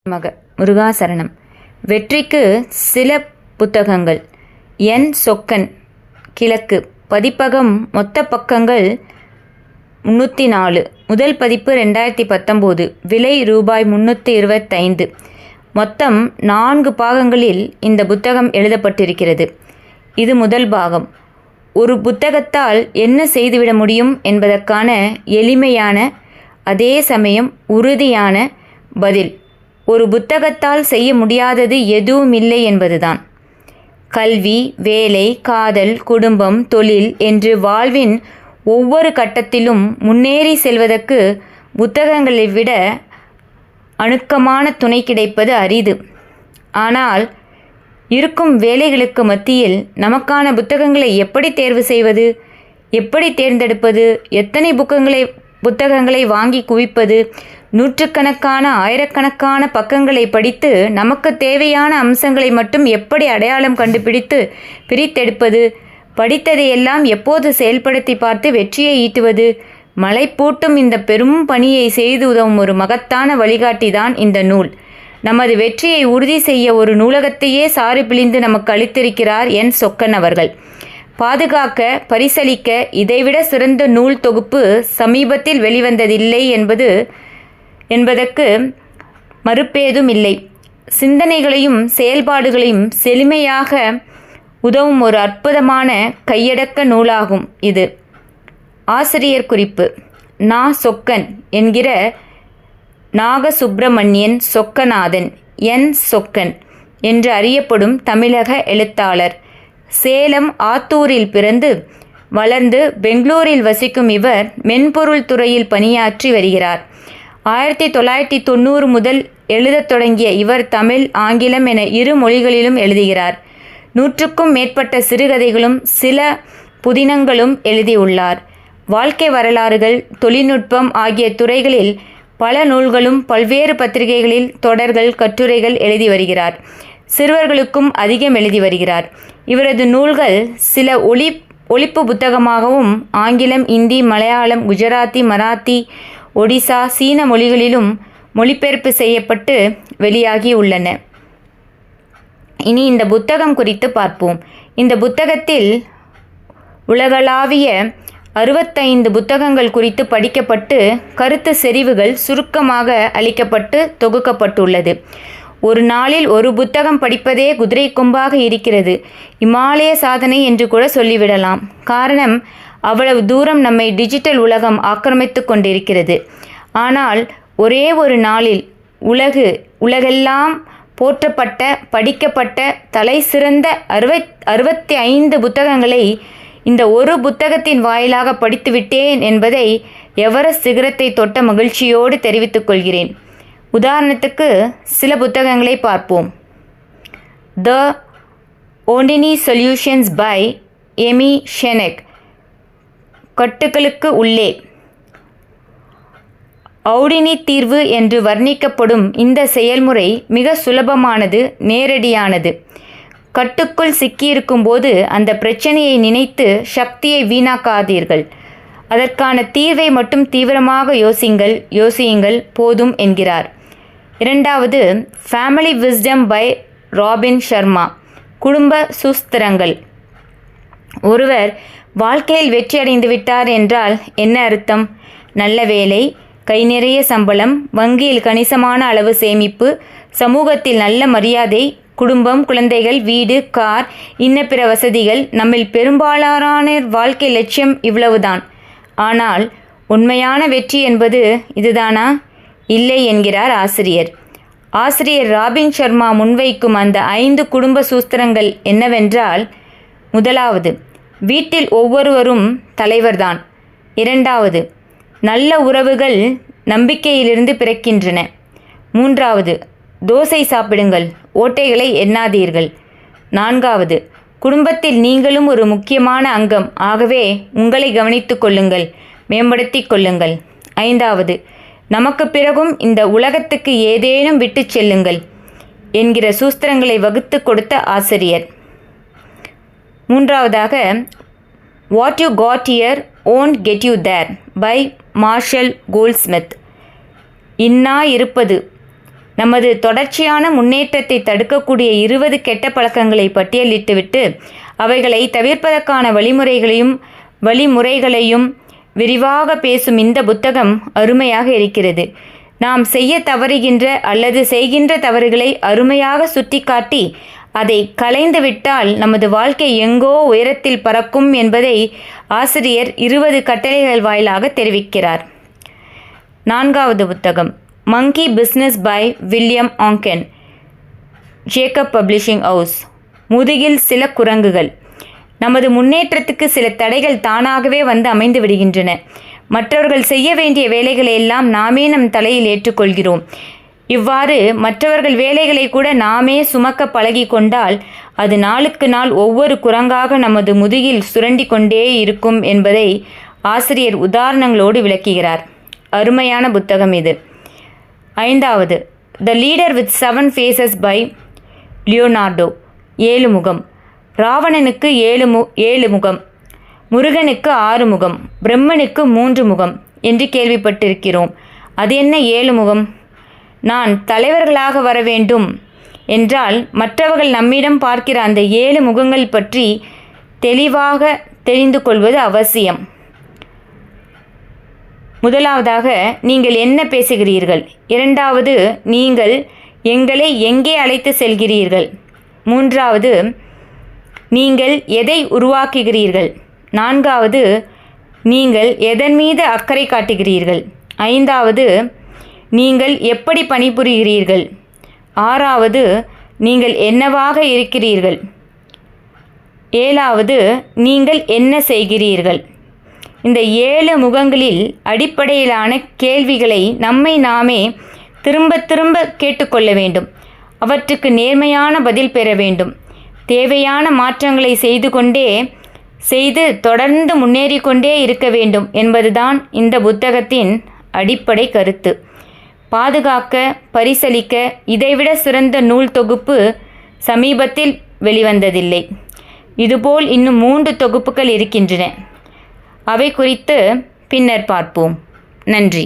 முருகாசரணம். வெற்றிக்கு சில புத்தகங்கள். என். சொக்கன், கிழக்கு. பதிப்பகம். மொத்த பக்கங்கள் 304. முதல் பதிப்பு 2019. விலை ரூபாய் 325. மொத்தம் 4 பாகங்களில் இந்த புத்தகம் எழுதப்பட்டிருக்கிறது. இது முதல் பாகம். ஒரு புத்தகத்தால் என்ன செய்துவிட முடியும் என்பதற்கான எளிமையான, அதே சமயம் உறுதியான பதில். ஒரு புத்தகத்தால் செய்ய முடியாதது எதுவுமில்லை என்பதுதான். கல்வி, வேலை, காதல், குடும்பம், தொழில் என்று வாழ்வின் ஒவ்வொரு கட்டத்திலும் முன்னேறி செல்வதற்கு புத்தகங்களை விட அணுக்கமான துணை கிடைப்பது அரிது. ஆனால் இருக்கும் வேலைகளுக்கு மத்தியில் நமக்கான புத்தகங்களை எப்படி தேர்வு செய்வது, எப்படி தேர்ந்தெடுப்பது, எத்தனை புத்தகங்களை வாங்கி குவிப்பது, நூற்றுக்கணக்கான ஆயிரக்கணக்கான பக்கங்களை படித்து நமக்கு தேவையான அம்சங்களை மட்டும் எப்படி அடையாளம் கண்டுபிடித்து பிரித்தெடுப்பது, படித்ததையெல்லாம் எப்போது செயல்படுத்தி பார்த்து வெற்றியை ஈட்டுவது, மலை பூட்டும் இந்த பெரும் பணியை செய்து உதவும் ஒரு மகத்தான வழிகாட்டிதான் இந்த நூல். நமது வெற்றியை உறுதி செய்ய ஒரு நூலகத்தையே சாறு பிழிந்து நமக்கு அளித்திருக்கிறார் என். சொக்கன் அவர்கள். பாதுகாக்க, பரிசளிக்க இதைவிட சிறந்த நூல் தொகுப்பு சமீபத்தில் வெளிவந்ததில்லை என்பதற்கு மறுப்பேதும் இல்லை. சிந்தனைகளையும் செயல்பாடுகளையும் செழுமையாக உதவும் ஒரு அற்புதமான கையடக்க நூலாகும் இது. ஆசிரியர் குறிப்பு. நா. சொக்கன் என்கிற நாகசுப்பிரமணியன் சொக்கநாதன், என். சொக்கன் என்று அறியப்படும் தமிழக எழுத்தாளர். சேலம் ஆத்தூரில் பிறந்து வளர்ந்து பெங்களூரில் வசிக்கும் இவர் மென்பொருள் துறையில் பணியாற்றி வருகிறார். 1990 முதல் எழுதத் தொடங்கிய இவர் தமிழ், ஆங்கிலம் என 2 மொழிகளிலும் எழுதுகிறார். 100க்கும் மேற்பட்ட சிறுகதைகளும் சில புதினங்களும் எழுதியுள்ளார். வாழ்க்கை வரலாறுகள், தொழில்நுட்பம் ஆகிய துறைகளில் பல நூல்களும் பல்வேறு பத்திரிகைகளில் தொடர்கள், கட்டுரைகள் எழுதி வருகிறார். சிறுவர்களுக்கும் அதிகம் எழுதி வருகிறார். இவரது நூல்கள் சில ஒலிப்பு புத்தகமாகவும் ஆங்கிலம், இந்தி, மலையாளம், குஜராத்தி, மராத்தி, ஒடிசா, சீன மொழிகளிலும் மொழிபெயர்ப்பு செய்யப்பட்டு வெளியாகி உள்ளன. இனி இந்த புத்தகம் குறித்து பார்ப்போம். இந்த புத்தகத்தில் உலகளாவிய 65 புத்தகங்கள் குறித்து படிக்கப்பட்டு கருத்து செறிவுகள் சுருக்கமாக அளிக்கப்பட்டு தொகுக்கப்பட்டுள்ளது. ஒரு நாளில் ஒரு புத்தகம் படிப்பதே குதிரை கொம்பாக இருக்கிறது. இமாலய சாதனை என்று கூட சொல்லிவிடலாம். காரணம், அவ்வளவு தூரம் நம்மை டிஜிட்டல் உலகம் ஆக்கிரமித்து கொண்டிருக்கிறது. ஆனால் ஒரே ஒரு நாளில் உலகெல்லாம் போற்றப்பட்ட, படிக்கப்பட்ட, தலை சிறந்த 65 புத்தகங்களை இந்த ஒரு புத்தகத்தின் வாயிலாக படித்துவிட்டேன் என்பதை எவரெஸ்ட் சிகரத்தை தொட்ட மகிழ்ச்சியோடு தெரிவித்துக் கொள்கிறேன். உதாரணத்துக்கு சில புத்தகங்களை பார்ப்போம். த ஓண்டினி சொல்யூஷன்ஸ் பை எமி ஷெனெக், கட்டுகளுக்கு உள்ளே. ஔடினி தீர்வு என்று வர்ணிக்கப்படும் இந்த செயல்முறை மிக சுலபமானது, நேரடியானது. கட்டுக்குள் சிக்கியிருக்கும் போது அந்த பிரச்சனையை நினைத்து சக்தியை வீணாக்காதீர்கள். அதற்கான தீர்வை மட்டும் தீவிரமாக யோசியுங்கள் போதும் என்கிறார். 2வது, family wisdom by Robin Sharma, குடும்ப சூஸ்திரங்கள். ஒருவர் வாழ்க்கையில் வெற்றி அடைந்து விட்டார் என்றால் என்ன அர்த்தம்? நல்ல வேலை, கை நிறைய சம்பளம், வங்கியில் கணிசமான அளவு சேமிப்பு, சமூகத்தில் நல்ல மரியாதை, குடும்பம், குழந்தைகள், வீடு, கார், இன்ன பிற வசதிகள். நம்மில் பெரும்பாலானோர் வாழ்க்கை லட்சியம் இவ்வளவுதான். ஆனால் உண்மையான வெற்றி என்பது இதுதானா? இல்லை என்கிறார் ஆசிரியர். ராபின் ஷர்மா முன்வைக்கும் அந்த 5 குடும்ப சூஸ்திரங்கள் என்னவென்றால்: 1வது, வீட்டில் ஒவ்வொருவரும் தலைவர்தான். 2வது, நல்ல உறவுகள் நம்பிக்கையிலிருந்து பிறக்கின்றன. 3வது, தோசை சாப்பிடுங்கள், ஓட்டைகளை எண்ணாதீர்கள். 4வது, குடும்பத்தில் நீங்களும் ஒரு முக்கியமான அங்கம், ஆகவே உங்களை கவனித்துக் கொள்ளுங்கள், மேம்படுத்திக் கொள்ளுங்கள். 5வது, நமக்கு பிறகும் இந்த உலகத்துக்கு ஏதேனும் விட்டு செல்லுங்கள் என்கிற சூஸ்திரங்களை வகுத்து கொடுத்த ஆசிரியர். 3வதாக, what you got here won't get you there by Marshall Goldsmith. இன்னா இருப்பது நமது தொடர்ச்சியான முன்னேற்றத்தை தடுக்கக்கூடிய 20 கெட்ட பழக்கங்களை பட்டியலிட்டுவிட்டு அவைகளை தவிர்ப்பதற்கான வழிமுறைகளையும் விரிவாக பேசும் இந்த புத்தகம் அருமையாக இருக்கிறது. நாம் செய்ய தவறுகின்ற அல்லது செய்கின்ற தவறுகளை அருமையாக சுட்டிக்காட்டி அதை களைந்துவிட்டால் நமது வாழ்க்கை எங்கோ உயரத்தில் பறக்கும் என்பதை ஆசிரியர் 20 கட்டளைகள் வாயிலாக தெரிவிக்கிறார். 4வது புத்தகம் monkey business by William Oncken, Jacob publishing house. முதுகில் சில குரங்குகள். நமது முன்னேற்றத்துக்கு சில தடைகள் தானாகவே வந்து அமைந்து விடுகின்றன. மற்றவர்கள் செய்ய வேண்டிய வேலைகளை எல்லாம் நாமே நம் தலையில் ஏற்றுக்கொள்கிறோம். இவ்வாறு மற்றவர்கள் வேலைகளை கூட நாமே சுமக்க பழகி கொண்டால் அது நாளுக்கு நாள் ஒவ்வொரு குரங்காக நமது முதுகில் சுரண்டி கொண்டே இருக்கும் என்பதை ஆசிரியர் உதாரணங்களோடு விளக்குகிறார். அருமையான புத்தகம் இது. 5வது the leader with 7 faces by Leonardo. 7 முகம். ராவணனுக்கு 7 முகம், முருகனுக்கு 6 முகம், பிரம்மனுக்கு 3 முகம் என்று கேள்விப்பட்டிருக்கிறோம். அது என்ன 7 முகம்? நான் தலைவர்களாக வர வேண்டும் என்றால் மற்றவர்கள் நம்மிடம் பார்க்கிற அந்த 7 முகங்கள் பற்றி தெளிவாக தெரிந்து கொள்வது அவசியம். முதலாவதாக, நீங்கள் என்ன பேசுகிறீர்கள்? 2வது, நீங்கள் எங்களை எங்கே அழைத்து செல்கிறீர்கள்? 3வது, நீங்கள் எதை உருவாக்குகிறீர்கள்? 4வது, நீங்கள் எதன் மீது அக்கறை காட்டுகிறீர்கள்? 5வது, நீங்கள் எப்படி பணிபுரிகிறீர்கள்? 6வது, நீங்கள் என்னவாக இருக்கிறீர்கள்? 7வது, நீங்கள் என்ன செய்கிறீர்கள்? இந்த 7 முகங்களில் அடிப்படையிலான கேள்விகளை நம்மை நாமே திரும்ப திரும்ப கேட்டுக்கொள்ள வேண்டும். அவற்றுக்கு நேர்மையான பதில் பெற வேண்டும். தேவையான மாற்றங்களை செய்து தொடர்ந்து முன்னேறிக்கொண்டே இருக்க வேண்டும் என்பதுதான் இந்த புத்தகத்தின் அடிப்படை கருத்து. பாதுகாக்க, பரிசளிக்க இதைவிட சிறந்த நூல் தொகுப்பு சமீபத்தில் வெளிவந்ததில்லை. இதுபோல் இன்னும் 3 தொகுப்புகள் இருக்கின்றன. அவை குறித்து பின்னர் பார்ப்போம். நன்றி.